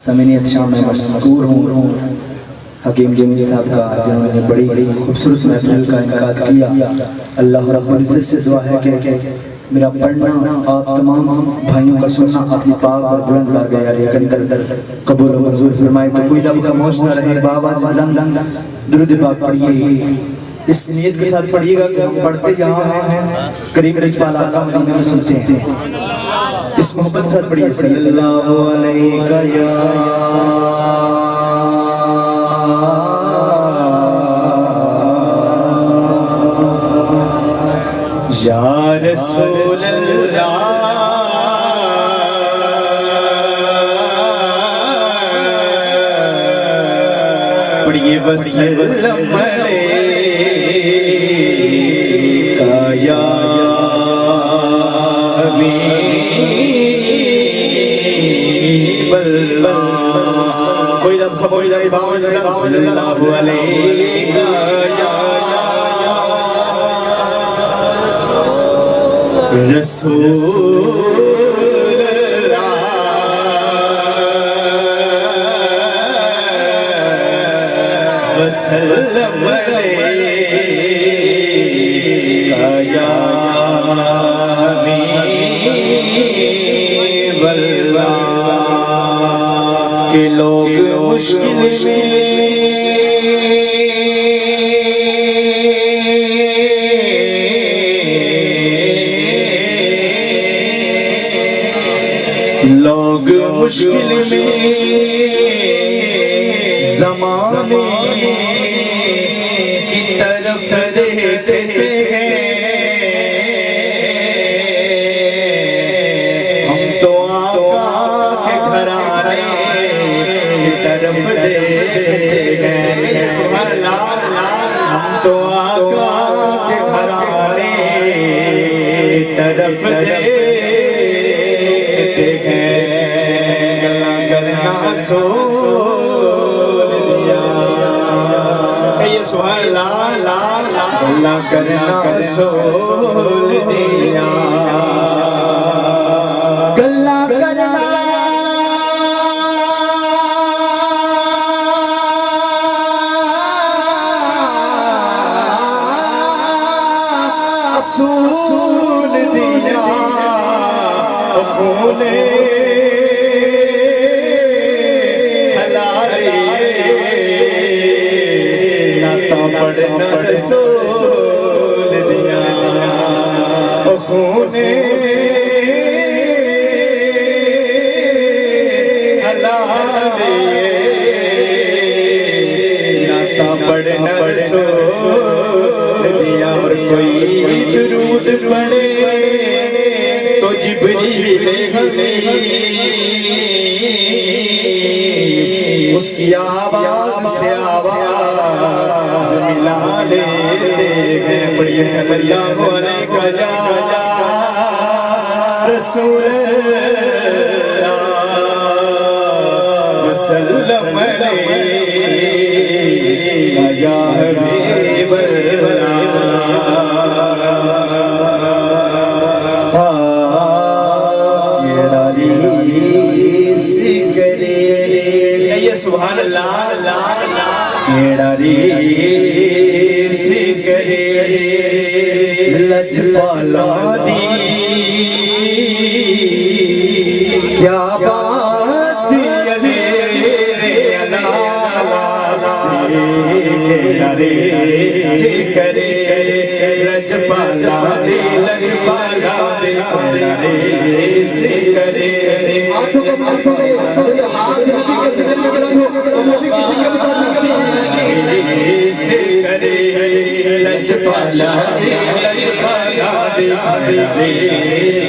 समीनियत शाम में मशहूर हूँ हकीम जमील साहब का, जिन्होंने बड़ी खूबसूरत महफिल का इनकाद किया। अल्लाह रब्बुल इज्जत से दुआ है कि मेरा पढ़ना आप तमाम भाइयों का सुनना अपनी पाक और बुलंद बारगाह के अंदर कबूल और मंजूर फरमाए। तो कोई लब खामोश न रहे, बाबा दुरूद पाक पढ़िए। इस नीयत के साथ पढ़िएगा कि हम पढ़ते यहाँ हैं करीब रिजवाल आका मदीना में सुनते हैं। इस मोहब्बत के साथ पढ़िए सल्लल्लाहु अलैहि या रसूल अल्लाह पढ़िए वसल्लम या कोई लब खबोई जाए बाबा सल्लल्लाहु अलैहि रसूल वसल्लम या के लोग मुश्किल में लोग मुश्किल में ज़माने की तरफ देखते हैं, हम तो आका के घराने की तरफ देखते हैं। सुभान अल्लाह, हम तो आका के घराने की तरफ देखते अल्लाह करना सोल दिया गल्ला करना सोल दिया खूने पढ़ना सोल दिया खूने हलाले नाता पढ़ना सोल दिया। और कोई दुरूद पढ़े तो जिब्रील उसकी आवाज से आवाज मिला लेते हैं। पढ़िए सल्लल्लाहु अलैहि रसूल वसल्लम या हबीब सुभान अल्लाह लजपाला दी क्या बात करे लजपाला दी लजपाला से करे लजपाला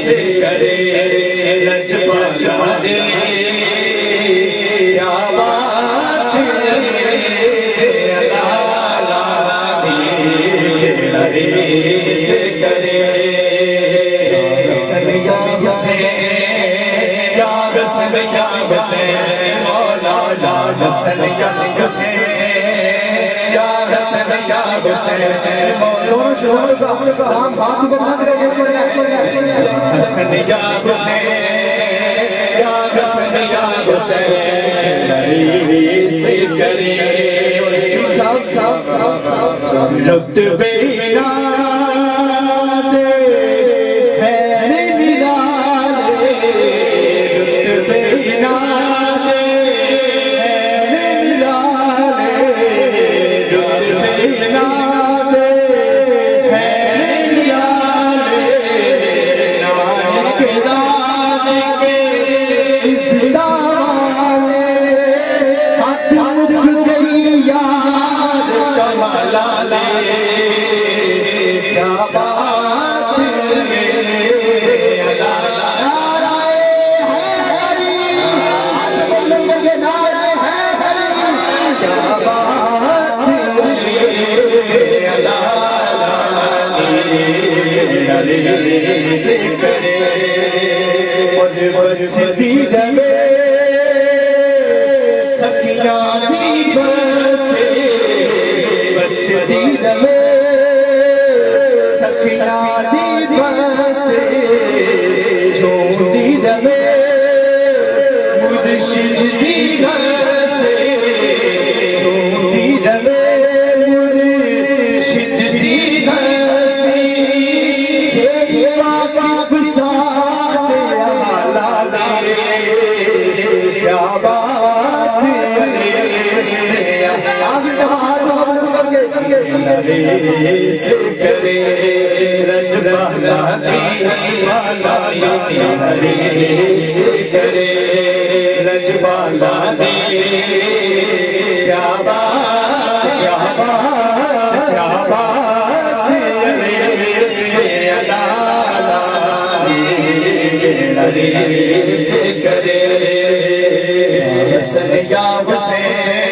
से करे लजपाला दे क्या बात से करे दोनों शोहरों का सलाम बात को बंद करके हसन या हुसैन या हसन या हुसैन करे रुतबे नादे है निराले रुतबे नादे है निराले रुतबे नादे है निराले नानक दादे के जिंदाले हाथ मुझ गई याद कमला ले क्या बात है नाराए है हरि हाथ बोलेंगे नाराए है हरि क्या बात है से करे बरसती रहे सखियां दी बरसते बरसती रहे सखियां दी बरसते छोड़ी रहे मुर्शिद दी बरसते छोड़ी रहे मुर्शिद दी बरसते क्या बात से करे रजबाला से करे रजबाला क्या बात क्या बात क्या बात से करे हसन या हुसैन